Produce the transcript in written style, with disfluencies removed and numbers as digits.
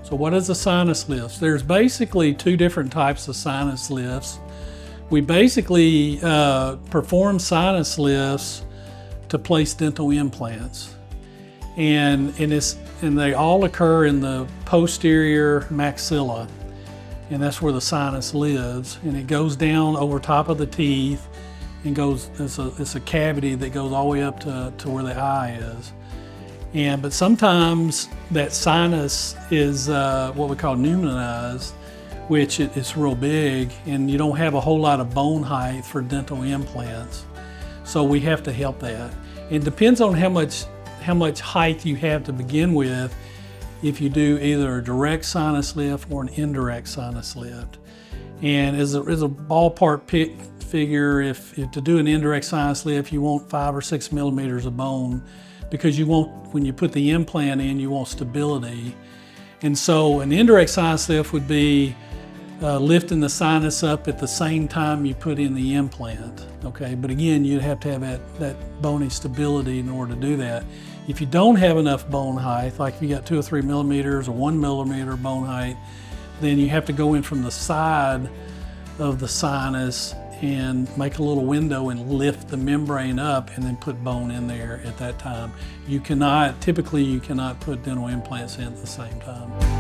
So what is a sinus lift? There's basically two different types of sinus lifts. We basically perform sinus lifts to place dental implants. And they all occur in the posterior maxilla. And that's where the sinus lives. And it goes down over top of the teeth and goes, it's a cavity that goes all the way up to where the eye is. But sometimes that sinus is what we call pneumonized, which it's real big, and you don't have a whole lot of bone height for dental implants. So we have to help that. It depends on how much height you have to begin with if you do either a direct sinus lift or an indirect sinus lift. And as a ballpark figure, if to do an indirect sinus lift, you want 5 or 6 millimeters of bone, because when you put the implant in, you want stability. And so an indirect sinus lift would be lifting the sinus up at the same time you put in the implant, okay? But again, you'd have to have that bony stability in order to do that. If you don't have enough bone height, like if you got 2 or 3 millimeters or 1 millimeter bone height, then you have to go in from the side of the sinus and make a little window and lift the membrane up and then put bone in there at that time. Typically you cannot put dental implants in at the same time.